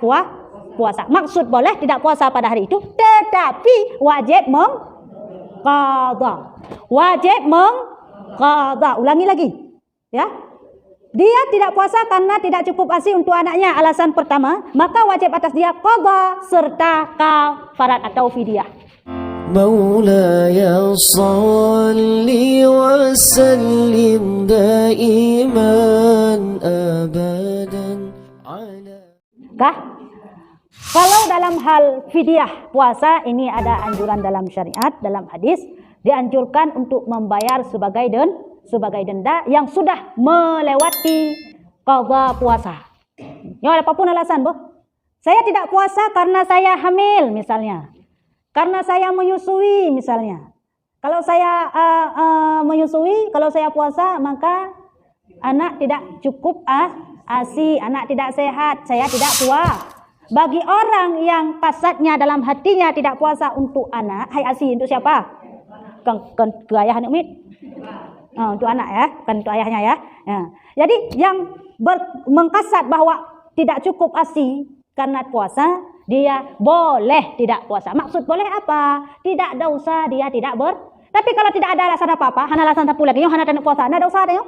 puasa. Maksud boleh tidak puasa pada hari itu, tetapi wajib mengqadha. Wajib mengqadha. Ulangi lagi. Ya. Dia tidak puasa karena tidak cukup ASI untuk anaknya. Alasan pertama, maka wajib atas dia qadha serta kafarat atau fidyah. Maulaya salli wa sallim daiman abadan ala. Kalau dalam hal fidyah puasa ini ada anjuran dalam syariat, dalam hadis dianjurkan untuk membayar sebagai denda yang sudah melewati qadha puasa. Ya, apapun alasan, Bu. Saya tidak puasa karena saya hamil misalnya. Karena saya menyusui misalnya. Kalau saya menyusui, kalau saya puasa maka anak tidak cukup ASI, anak tidak sehat, saya tidak puasa. Bagi orang yang kasatnya dalam hatinya tidak puasa untuk anak, hai ASI untuk siapa? Ke ayah Umi. Untuk anak ya, bukan untuk ayahnya ya. Jadi yang mengkasat bahwa tidak cukup ASI karena puasa, dia boleh tidak puasa. Maksud boleh apa? Tidak dosa, dia tidak Tapi kalau tidak ada alasan apa-apa, hanya alasan satu lagi, hanya tidak puasa, ada dosa ada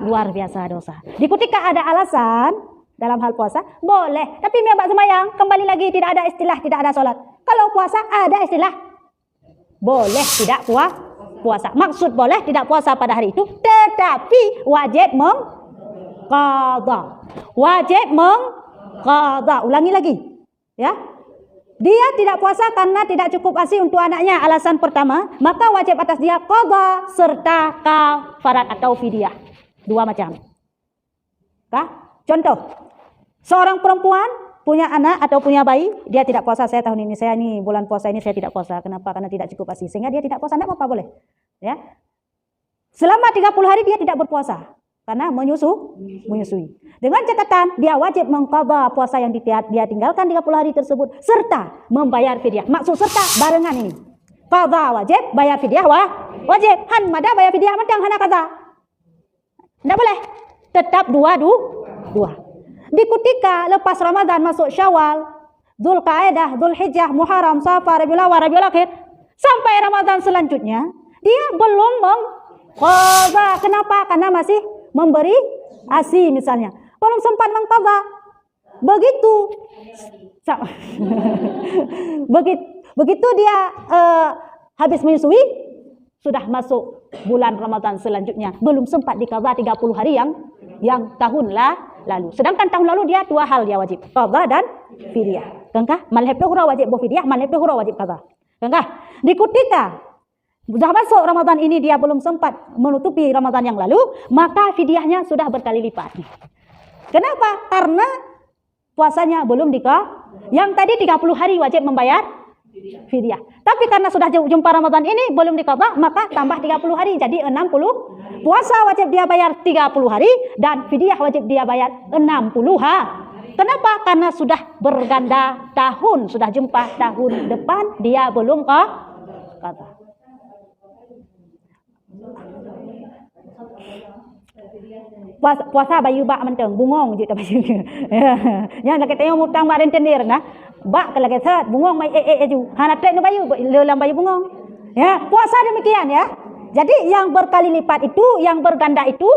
luar biasa dosa. Di ketika ada alasan dalam hal puasa, boleh. Tapi miabak sembahyang, kembali lagi tidak ada istilah tidak ada sholat. Kalau puasa ada istilah boleh tidak puasa. Maksud boleh tidak puasa pada hari itu, tetapi wajib mengqadha. Wajib mengqadha. Ulangi lagi. Ya. Dia tidak puasa karena tidak cukup ASI untuk anaknya. Alasan pertama, maka wajib atas dia qadha serta kafarat atau fidyah. Dua macam. Contoh, seorang perempuan punya anak atau punya bayi, dia tidak puasa. Saya tahun ini, saya ini bulan puasa ini saya tidak puasa. Kenapa? Karena tidak cukup ASI. Sehingga dia tidak puasa, tidak apa-apa, boleh. Ya. Selama 30 hari dia tidak berpuasa karena menyusui. Dengan catatan dia wajib mengqadha puasa yang dia tinggalkan 30 hari tersebut serta membayar fidyah. Maksud serta barengan ini. Qadha wajib, bayar fidyah wajib. Han mada bayar fidyah mentang hana qadha. Tidak boleh. Tetap dua. Di ketika lepas Ramadan masuk Syawal, Dzulqa'dah, Dzulhijjah, Muharram, Safar, Rabiul Awwal, Rabiul Akhir, sampai Ramadan selanjutnya dia belum mengqadha. Kenapa? Karena masih memberi ASI misalnya. Belum sempat mengqadha. Begitu dia habis menyusui, sudah masuk bulan Ramadan selanjutnya, belum sempat diqadha 30 hari yang tahun lalu. Sedangkan tahun lalu dia dua hal dia wajib, qadha dan fidyah. Kengkah? Malhab hura wajib fidyah, malhab hura wajib qadha. Kengkah? Di ketika sudah masuk Ramadan ini dia belum sempat menutupi Ramadan yang lalu, maka fidyahnya sudah berkali lipat. Kenapa? Karena puasanya belum yang tadi 30 hari wajib membayar fidyah. Tapi karena sudah jumpa Ramadan ini belum diqadha, maka tambah 30 hari jadi 60. Puasa wajib dia bayar 30 hari dan fidyah wajib dia bayar 60 hari. Kenapa? Karena sudah berganda tahun, sudah jumpa tahun depan dia belum qadha. Puasa bayu bak menteng bungong je ta bayu. Yang lagi tengok mutang mak rentenir nah. Bak kalau kita bungong mai ju. Hana tek no bayu lelam bayu bungong. Ya, puasa demikian ya. Jadi yang berkali lipat itu, yang berganda itu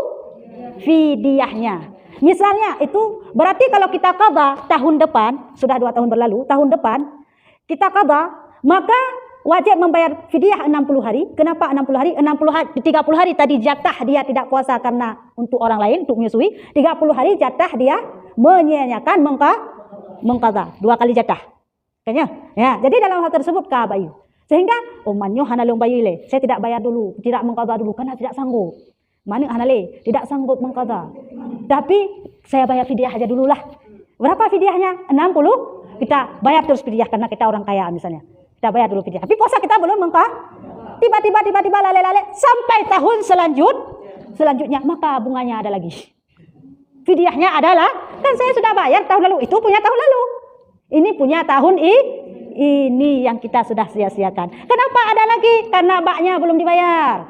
fidyahnya. Misalnya itu berarti kalau kita qadha tahun depan, sudah 2 tahun berlalu, tahun depan kita qadha, maka wajib membayar fidyah 60 hari. Kenapa 60 hari? 30 hari tadi jatah dia tidak puasa karena untuk orang lain, untuk menyusui. 30 hari jatah dia menyia-nyiakan mengqadha. 2 kali jatah. Kayaknya. Ya, jadi dalam hal tersebut bayu. Sehingga manyo hana leung bayu le. Saya tidak bayar dulu, tidak mengqadha dulu karena tidak sanggup. Mana hana le, tidak sanggup mengqadha. Tapi saya bayar fidyah aja dululah. Berapa fidyahnya? 60. Kita bayar terus fidyah karena kita orang kaya misalnya. Kita bayar dulu fidyah. Tapi puasa kita belum tiba-tiba lale-lale sampai tahun selanjutnya maka bunganya ada lagi. Fidyahnya adalah kan saya sudah bayar tahun lalu, itu punya tahun lalu. Ini punya tahun ini yang kita sudah sia-siakan. Kenapa ada lagi? Karena baknya belum dibayar.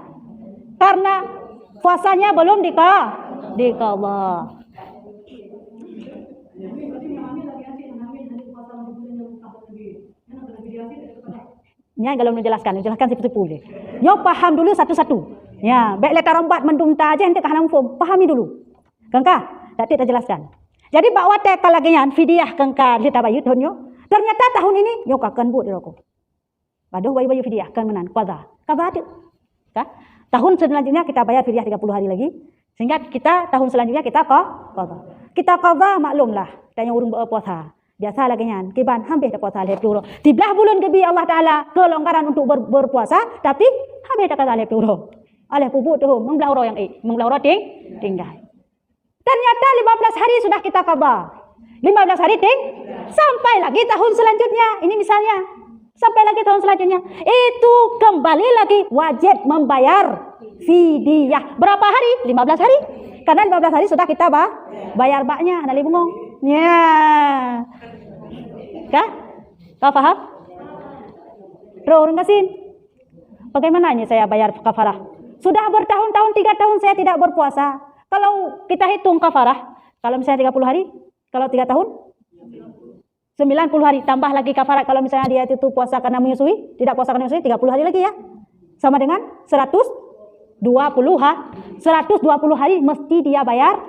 Karena puasanya belum diqadha. Ya, kalau menjelaskan sipu-sipu je. Yo paham dulu satu-satu. Ya, baik letak rambat mendunta aja hendak hanam form. Pahami dulu. Kangka, tak kita jelaskan. Jadi bawa teh kalagian fidyah kangka kita bayut honyo. Ternyata tahun ini yo kakan buat roko. Aduh bayu fidyah kan menan qada. Qada tu. Tahun selanjutnya kita bayar fidyah 30 hari lagi. Sehingga kita tahun selanjutnya kita qada. Kita qada maklumlah, tanya urung berpuasa. Biasa lagi nyan, kiban hampir dah puasa lep dulu. Di belah bulan kebi Allah Taala kelonggaran untuk berpuasa, tapi hampir dah kata lep dulu. Oleh pupuk tu, membelah orang yang membelah orang tinggal. Ternyata 15 hari sudah kita qada. 15 hari sampai lagi tahun selanjutnya. Ini misalnya, sampai lagi tahun selanjutnya. Itu kembali lagi wajib membayar fidyah. Berapa hari? 15 hari. Karena 15 hari sudah kita bayar baknya, ada bungong. Ya. Kau faham? Orang kasin. Bagaimananya saya bayar kafarah? Sudah bertahun-tahun, 3 tahun saya tidak berpuasa. Kalau kita hitung kafarah, kalau misalnya 30 hari, kalau 3 tahun, 90 hari. Tambah lagi kafarah kalau misalnya dia itu puasa karena menyusui, tidak puasa karena menyusui, 30 hari lagi ya. Sama dengan 120 hari mesti dia bayar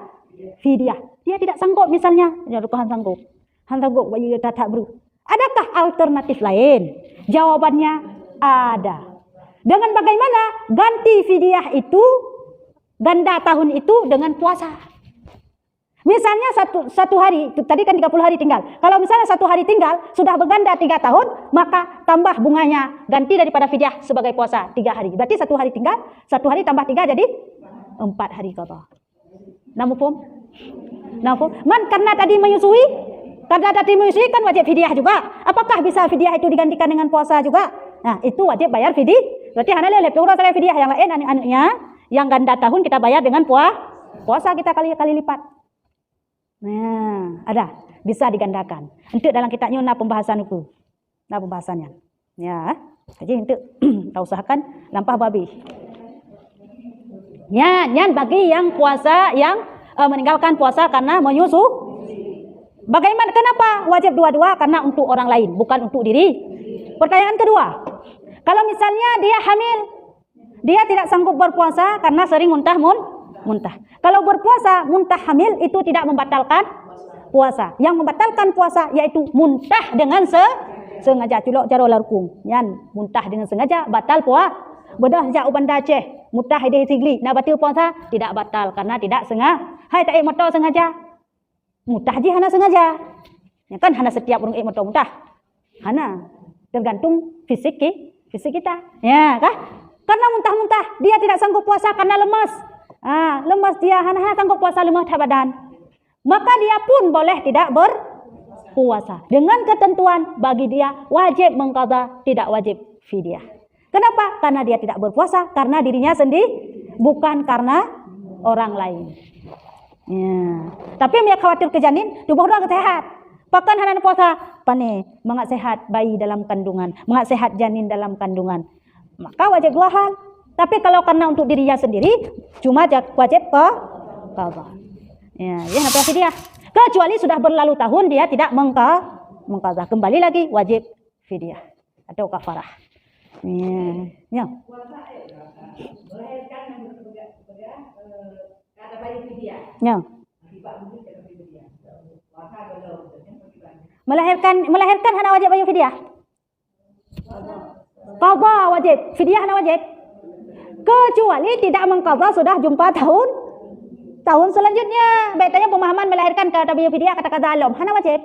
fidyah. Dia tidak sanggup misalnya, ya rukuhan sanggup. Sanggup bayu tak bro. Adakah alternatif lain? Jawabannya ada. Dengan bagaimana ganti fidyah itu, ganda tahun itu dengan puasa. Misalnya satu hari, tadi kan 30 hari tinggal. Kalau misalnya 1 hari tinggal, sudah berganda 3 tahun, maka tambah bunganya, ganti daripada fidyah sebagai puasa 3 hari. Berarti 1 hari tinggal, 1 hari tambah 3 jadi 4 hari qada. Namufum? Man karena tadi menyusui kan wajib fidyah juga. Apakah bisa fidyah itu digantikan dengan puasa juga? Nah, itu wajib bayar fidyah. Berarti hana lelep turun saya fidyah yang lain anak-anaknya yang ganda tahun kita bayar dengan puasa kita kali lipat. Nah, ada bisa digandakan. Untuk dalam kitabnya na pembahasan itu. Nah pembahasannya. Ya, jadi untuk kita usahakan lampah babi. Ya, yang bagi yang puasa yang meninggalkan puasa karena menyusu. Bagaimana? Kenapa wajib dua-dua? Karena untuk orang lain, bukan untuk diri. Pertanyaan kedua, kalau misalnya dia hamil, dia tidak sanggup berpuasa karena sering muntah. Kalau berpuasa muntah hamil itu tidak membatalkan puasa. Yang membatalkan puasa yaitu muntah dengan sengaja. Culok jaro larkum. Yan muntah dengan sengaja batal puasa. Bedah jak uban Aceh, muntah ide sigli, nak batal puasa tidak batal karena tidak sengaja. Hai tak motor sengaja. Muntah je hana sengaja. Ya kan hana setiap orang motor muntah. Hana tergantung fisik kita. Ya kah? Karena muntah-muntah dia tidak sanggup puasa karena lemas. Lemas dia hana sanggup puasa lemah badan. Maka dia pun boleh tidak berpuasa. Dengan ketentuan bagi dia wajib mengqadha, tidak wajib fidyah. Kenapa? Karena dia tidak berpuasa karena dirinya sendiri, bukan karena orang lain. Ya. Tapi dia khawatir ke janin, tubuh orang sehat. Pakan hana puasa, pane mangat sehat bayi dalam kandungan, mangat sehat janin dalam kandungan. Maka wajib 2 hal. Tapi kalau karena untuk dirinya sendiri, cuma wajib qadha. Ya, apa fidyah? Kecuali sudah berlalu tahun dia tidak mengqadha, kembali lagi wajib fidyah atau kafarah. Ya. Ya. Melahirkan hana wajib bayar fidyah. Qadha wajib, fidyah hana wajib. Kecuali tidak mengqadha sudah jumpa tahun selanjutnya. Baiknya pemahaman melahirkan kata bayar fidyah kata-kata alam hana wajib.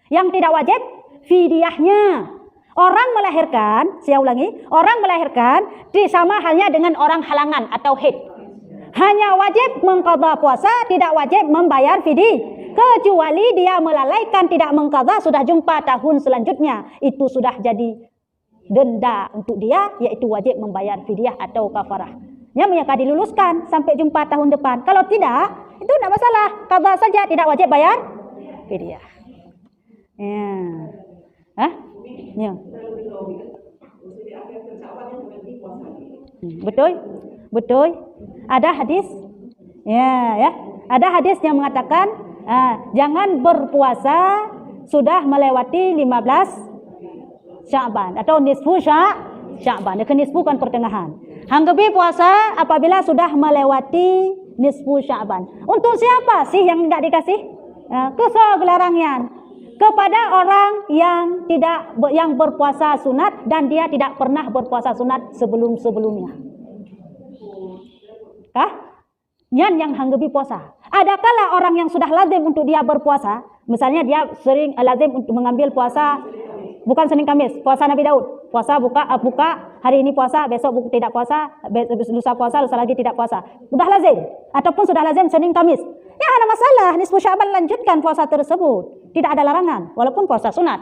Yang tidak wajib fidyahnya. Orang melahirkan, saya ulangi, orang melahirkan sama halnya dengan orang halangan atau haid. Hanya wajib mengqadha puasa, tidak wajib membayar fidyah. Kecuali dia melalaikan tidak mengqadha sudah jumpa tahun selanjutnya, itu sudah jadi denda untuk dia, yaitu wajib membayar fidyah atau kafarah. Yang mereka diluluskan sampai jumpa tahun depan. Kalau tidak, itu tidak masalah, qadha saja, tidak wajib bayar fidyah. Ya. Ya. Betul. Ada hadis. Ya. Ada hadis yang mengatakan jangan berpuasa sudah melewati 15 Sya'ban atau nisfu Sya'ban. Dia nisfu kan pertengahan. Hang gebi puasa apabila sudah melewati nisfu Sya'ban. Untuk siapa sih yang tidak dikasih? Kesegelarangan kepada orang yang berpuasa sunat dan dia tidak pernah berpuasa sunat sebelumnya. Yang hanggebi puasa. Adakala orang yang sudah lazim untuk dia berpuasa, misalnya dia sering lazim untuk mengambil puasa bukan Senin Kamis, puasa Nabi Daud. Puasa buka hari ini puasa, besok tidak puasa, lusa puasa, lusa lagi tidak puasa. Sudah lazim ataupun sudah lazim Senin Kamis. Ya ada masalah, nisfu Sya'ban lanjutkan puasa tersebut. Tidak ada larangan walaupun puasa sunat.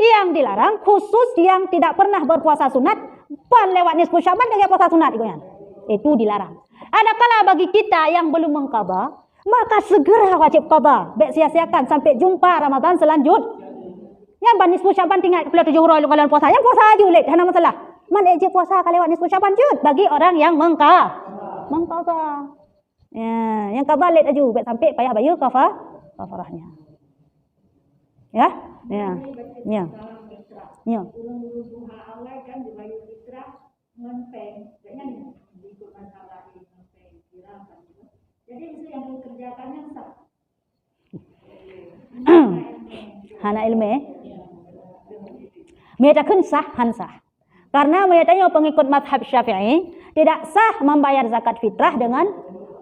Yang dilarang khusus yang tidak pernah berpuasa sunat, pan lewat nisfu Sya'ban dia puasa sunat itu dilarang. Adakala bagi kita yang belum mengqadha, maka segera wajib qadha. Baik sia-siakan sampai jumpa Ramadan selanjutnya. Yang ban nisfu Sya'ban tinggal pula 7 hari kalau puasa. Yang puasa aja ulit, ada masalah. Mana je puasa kalau lewat nisfu Sya'ban jut bagi orang yang mengqadha. Ya, yang qadha late aja baik sampai payah bayar kafarahnya. Ya. Jadi itu yang dikerjakannya sah. Hana ilmu menyatakan sah hansah. Karena menyatakan pengikut mazhab Syafi'i tidak sah membayar zakat fitrah dengan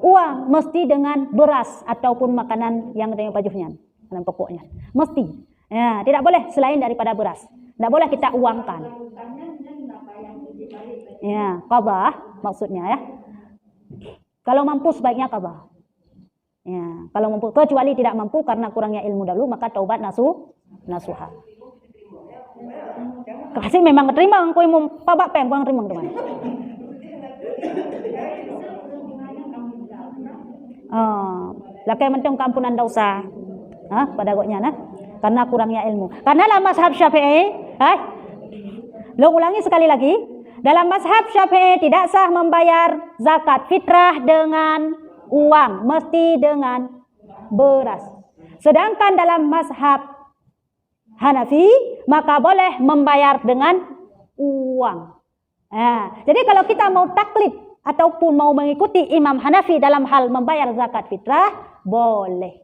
uang, mesti dengan beras ataupun makanan yang ada pajuhnya, makanan pokoknya. Mesti. Ya, tidak boleh selain daripada beras. Tidak boleh kita uangkan. Ya, qadha maksudnya ya. Kalau mampu sebaiknya qadha. Ya, kalau mampu, kecuali tidak mampu karena kurangnya ilmu dahulu, maka taubat nasuha. Kasih memang terima engkau mau pabak peng bang terima teman. Lakai mentong kampunan dosa. Pada goknya nah. Karena kurangnya ilmu. Karena dalam mazhab Syafi'i, lo ulangi sekali lagi. Dalam mazhab Syafi'i tidak sah membayar zakat fitrah dengan uang, mesti dengan beras. Sedangkan dalam mazhab Hanafi, maka boleh membayar dengan uang. Jadi kalau kita mau taklid ataupun mau mengikuti Imam Hanafi dalam hal membayar zakat fitrah, boleh.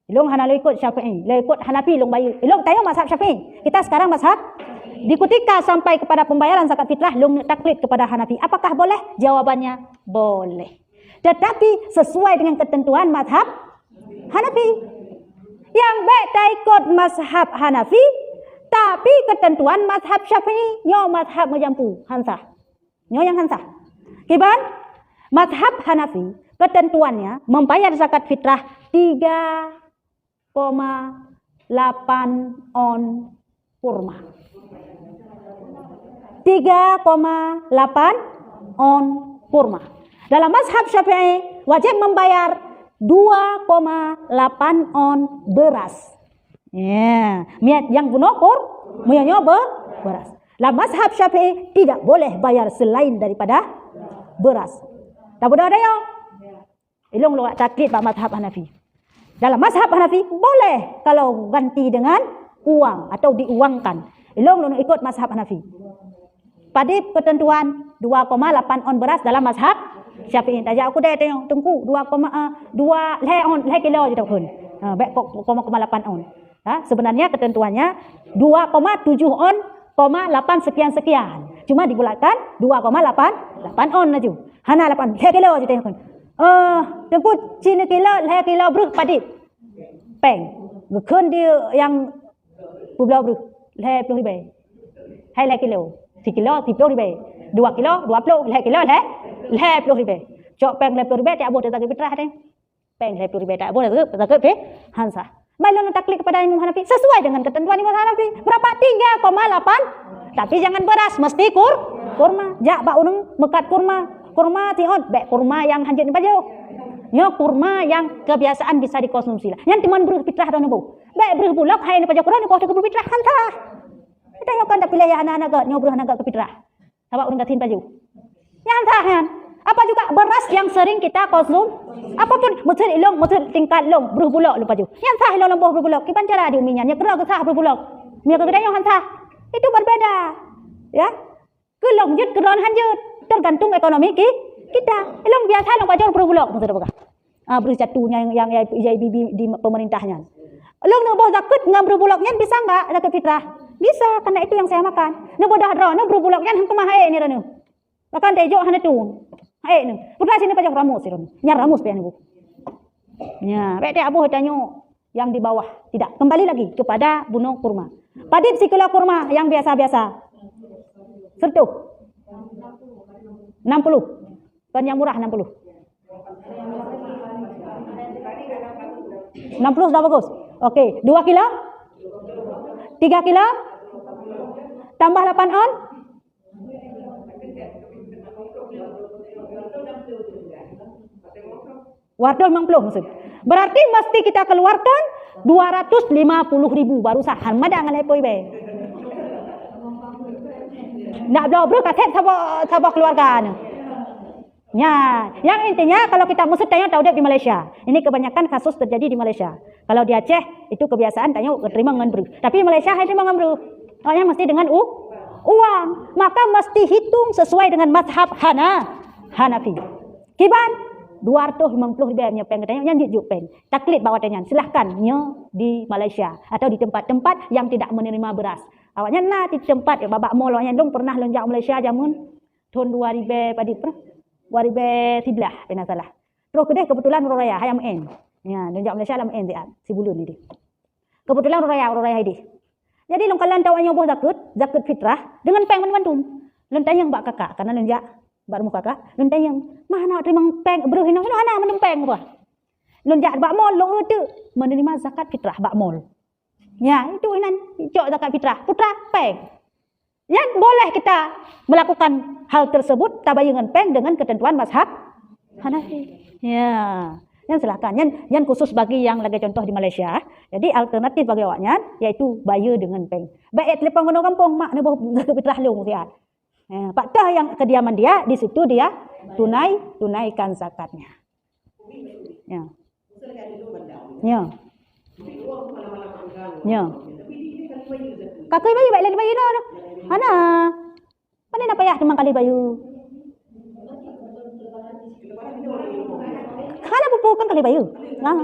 Ilung Hanafi ikut Syafi'i, ikut Hanafi ilung bayu. Ilung tayo mazhab Syafi'i. Kita sekarang mazhab dikutika sampai kepada pembayaran zakat fitrah, ilung taklid kepada Hanafi. Apakah boleh? Jawabannya boleh. Tetapi sesuai dengan ketentuan mazhab Hanafi. Yang baik tak ikut mazhab Hanafi, tapi ketentuan mazhab Syafi'i, nyo mazhab menjampu hansah. Nyo yang hansah. Kiban mazhab Hanafi ketentuannya membayar zakat fitrah 3,8 on kurma. 3,8 on kurma. Dalam mazhab Syafi'i wajib membayar 2,8 on beras. Ya, yang gunokur muanya beras. Dalam mazhab Syafi'i tidak boleh bayar selain daripada beras. Tak boleh ada yang ilung lo taklid pak mazhab Hanafi. Dalam mazhab Hanafi boleh kalau ganti dengan uang atau diuangkan. Ilung lo ikut mazhab Hanafi. Pada ketentuan 2,8 on beras dalam mazhab Syafi'i. Tajak aku dah tengku 2,2 le kilo je tak pun. Baik 0,8 on. Sebenarnya ketentuannya 2,7 on, 8 sekian. Cuma dibulatkan 2,8 on aja. Hana 8 le kilo je tengku. Tengku cina kilo le kilo bruk padip. Peng. Gekun dia yang pulau bruk le 10 ribu. Hai le kilo. 1 kilo 10 ribu. 2 kilo 20, le kilo le 10 ribu. Cok peng le 10 ribu tak boleh zakat fitrah teng. Peng le 10 ribu tak boleh zakat hansah. Malah taklid kepada Imam Hanafi sesuai dengan ketentuan Imam Hanafi. Berapa? 3,8. Tapi jangan beras, mesti kurma. Jak bak unung mekat kurma. Kurma tiot, bek kurma yang hanjit ni baju. Nyo kurma yang kebiasaan bisa dikonsumsi lah. Yang timan beruh fitrah dan bu. Bek beruh bulak hai ni baju kurang ni kau beruh fitrah hansah. Kita nyokan tak pilih ya anak-anak ke nyo beruh anak ke fitrah. Sabak urang katin baju. Yang hansah kan. Apa juga beras yang sering kita konsum, apapun mutul ilong, mutul tingkat long, berbulak lupa ju. Yang sah ilong lembuh berbulak. Kipan cara diuminya, nya kena kesah berbulak. Mia kedai yang sah. Itu berbeda. Ya. Kelong jut kelon hanjut tergantung ekonomi kita. Elong biasa long bajor berbulok maksud apa? Beri jatuhnya yang IJBB di pemerintahnya. Long nak bawa zakat ngam berbuloknya bisa enggak zakat fitrah? Bisa, karena itu yang saya makan. Nak bodah drone berbuloknya hang kemah ni ranu. Makan tejo hana tu. Hai ni. Putra sini pajak ramus ranu. Nyar ramus pian ibu. Ya, bete abu tanya yang di bawah. Tidak, kembali lagi kepada bunuh kurma. Padit sikula kurma yang biasa-biasa. Sertu. 60. Kan yang murah 60. 60 sudah bagus. Okey, 2 kilo? 3 kilo? Tambah 8 on? Waduh 60 maksud. Berarti mesti kita keluarkan 250.000 baru sah. Mada ngalepoi be. Nak bro kaset sabah keluarga. Ya, yang intinya kalau kita maksud tanya tahu dia di Malaysia. Ini kebanyakan kasus terjadi di Malaysia. Kalau di Aceh itu kebiasaan tanya terima dengan bro. Tapi di Malaysia terima dengan bro. Soalnya mesti dengan uang. Maka mesti hitung sesuai dengan mazhab Hanafi. Kiban 250.000 nyepeng katanya nyanyi jupeng. Taklid bawa tanya. Silahkan nyo di Malaysia atau di tempat-tempat yang tidak menerima beras. Awaknya di tempat babak mall awaknya dong pernah lonjak Malaysia jamun tahun 2000 padi pernah 2011 pernah salah. Terus kedai kebetulan raya hayam en. Ya, lonjak Malaysia lam en si bulun ni. Kebetulan raya ini. Jadi long kalan tahu anyo boh zakat fitrah dengan peng mantum. Lon tayang bak kakak karena lonjak bak rumah kakak. Lon tayang, "Mah nak terima peng bro hino ana manum peng apa?" Lonjak bak mall lo tu menerima zakat fitrah bak mall. Ya, itu inan cok zakat fitrah. Putra peng. Yang boleh kita melakukan hal tersebut tabayungan peng dengan ketentuan mazhab Hanafi. Ya, yang silakan. Yang khusus bagi yang lagi contoh di Malaysia. Jadi alternatif bagi awaknya yaitu bayar dengan peng. Baik telepon kono kampung mak ne boh zakat fitrah lu dia. Pak tah yang kediaman dia di situ dia tunaikan zakatnya. Ya. Ya. Ya. Kakak bayu baik lain bayu dah. Mana? Mana nak payah cuma kali bayu. Kana pupukan kali bayu. Nah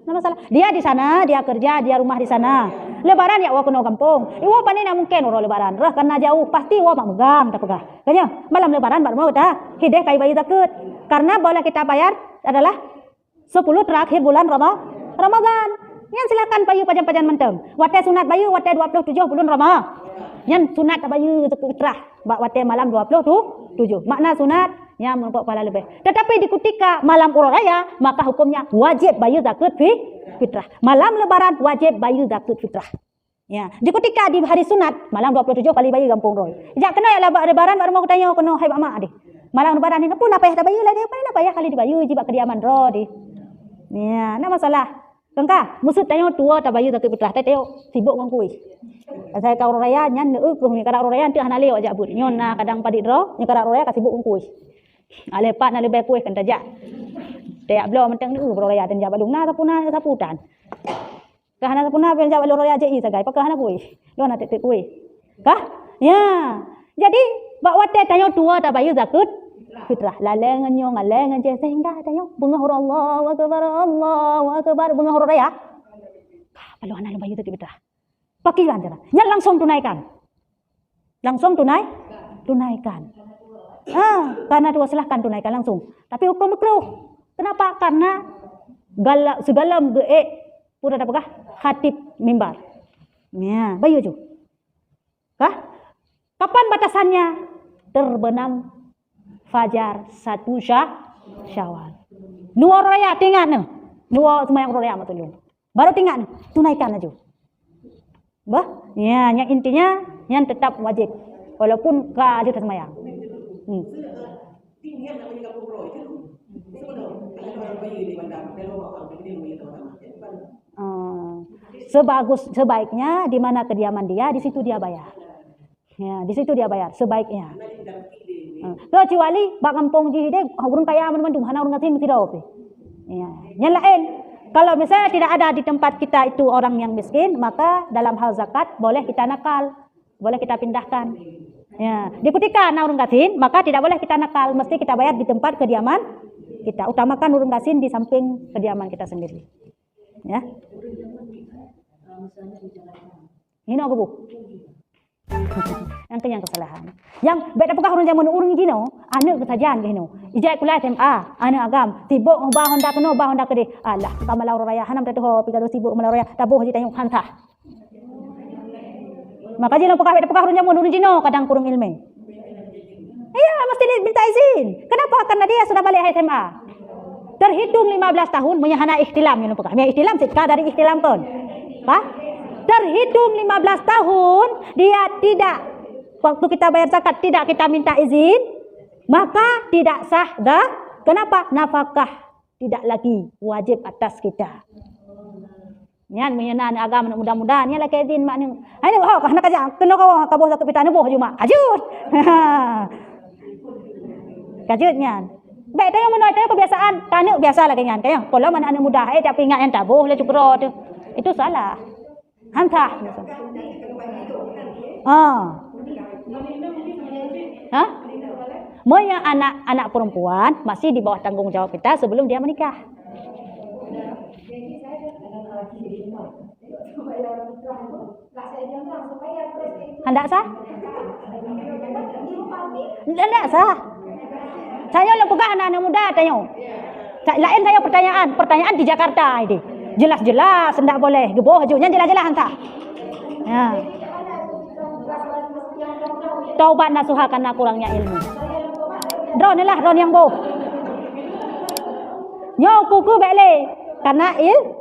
masalah. Dia di sana, dia kerja, dia rumah di sana. Lebaran ya wa kono kampung. Iwo panina mungkin orang lebaran. Rah karena jauh pasti wa mak megang tak pegah. Kanya malam lebaran baru mau dah. Hideh kai bayu takut. Karena boleh kita bayar adalah 10 terakhir bulan Ramadan. Yang silakan bayu pajan-pajan menteng. Wate sunat bayu wate 27 bulan Ramadan. Yang sunat bayu fitrah bak wate malam 27. Makna sunat yang menumpuk pahala lebih. Tetapi di ketika malam urut raya maka hukumnya wajib bayu zakat fitrah. Malam lebaran wajib bayu zakat fitrah. Ya, di ketika di hari sunat malam 27 kali bayu gampung roy. Jak kena ya lebaran baru mau tanya kena hai mak deh. Malam lebaran ni pun apa ya tak bayu lah dia apa ya kali di bayu jibak kediaman ro deh. Ya, nak masalah. Kengka, maksud tanya tua tak bayu zakat fitrah teo sibuk ngan kuih. Saya kau raya nyan neuh ni kadang raya teu hana leo ajak bud. Nyon na kadang padit ro, nya kadang raya ka sibuk ngan kuih. Alepat na lebih kuih kan tajak. Teak blo menteng neuh raya dan jabal na sapuna saputan. Kahana sapuna pen jabal raya je i sagai pakah hana kuih. Lo na tek kuih. Kah? Ya. Jadi bak wate tanya tua tak bayu zakat fitrah lalengan nyo ngalengan je sehingga tanya bunga Allahu akbar bunga raya. Kalau ana bayu zakat fitrah. Pakilan cara. Yang langsung tunaikan. Langsung tunaikan. Karena dua silahkan tunaikan langsung. Tapi hukum makruh. Kenapa? Karena segala pura apakah? Khatib mimbar. Ya, bayu ju. Kah? Kapan batasannya? Terbenam fajar 1 Syawal. Dua raya tinggal ne. Dua semayang raya matulung. Baru tinggal tunaikan aja. Bah, ya, yang intinya yang tetap wajib walaupun ka ada semayang. Sebaiknya di mana kediaman dia, di situ dia bayar. Ya, di situ dia bayar sebaiknya. Kecuali bak kampung ji deh, urang kaya mandum hana urang ngatin tidak. Ya, yang lain kalau misalnya tidak ada di tempat kita itu orang yang miskin, maka dalam hal zakat boleh kita nakal. boleh kita pindahkan. Ya, di ketika urung gasin, maka tidak boleh kita nakal, mesti kita bayar di tempat kediaman kita. Utamakan urung gasin di samping kediaman kita sendiri. Ya. Ini apa bu? Yang kesalahan. Yang beda pekah urung zaman urung jino, anu kesajian gino. Ijai kuliah SMA, anu agam, tibuk ngubah Honda keno, bah Honda kede. Alah, kamalau raya hanam tatu ho pigado tibuk malau raya, tabuh ji tayung hantah. Maka jino pekah beda pekah urung zaman urung jino, kadang kurung ilmu. Iya, mesti minta izin. Kenapa? Karena dia sudah balik SMA. Terhitung 15 tahun menyahana ikhtilam yang pekah. Menyah ikhtilam sikah dari ikhtilam pun. Pak? Terhitung 15 tahun dia tidak, waktu kita bayar zakat tidak kita minta izin, maka tidak sah dah. Kenapa? Nafkah tidak lagi wajib atas kita. Nyan menyenan agama mudah-mudahan nya lagi izin mak ni. Hai oh kana kaja kena kau ka bos satu pita neboh cuma. Ajut. Kajut nyan. Baik tanya menoi tanya kebiasaan, kana biasa lagi nyan kaya. Kalau mana anak muda tapi ingat yang tabuh le cukro tu. Itu salah. Hantah. Hah? Moya anak perempuan masih di bawah tanggung jawab kita sebelum dia menikah. Hendak sah? Hendak sah. Saya yang pegang anak muda tanya. Lain saya pertanyaan di Jakarta ini. Jelas-jelas hendak boleh. Geboh ajunya jelas-jelas hantar. Ya. Taubat nasuha karena kurangnya ilmu. Drone yang boh. Nyo kuku bele karena ilmu.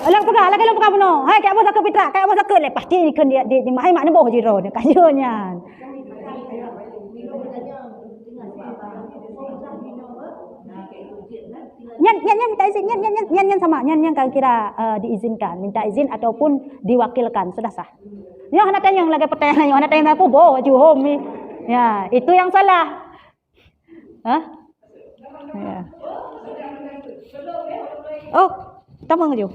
Alang pegah beno. Hai kayak apa sak pitra, kayak apa sak le pasti ikut dia di mahai mak boh jiro dia kajunya. Nyan minta izin, nyan sama nyan kalau kira diizinkan, minta izin ataupun diwakilkan sudah sah. Yang anak tanya yang lagi pertanyaan, yang anak tanya aku boh juhom ni. Ya, itu yang salah. Hah? Ya. Oh, tamang ju.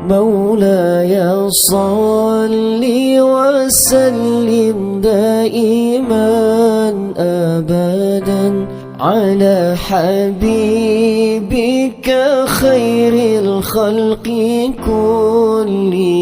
مولاي صل وسلم دائما أبدا على حبيبك خير الخلق كلهم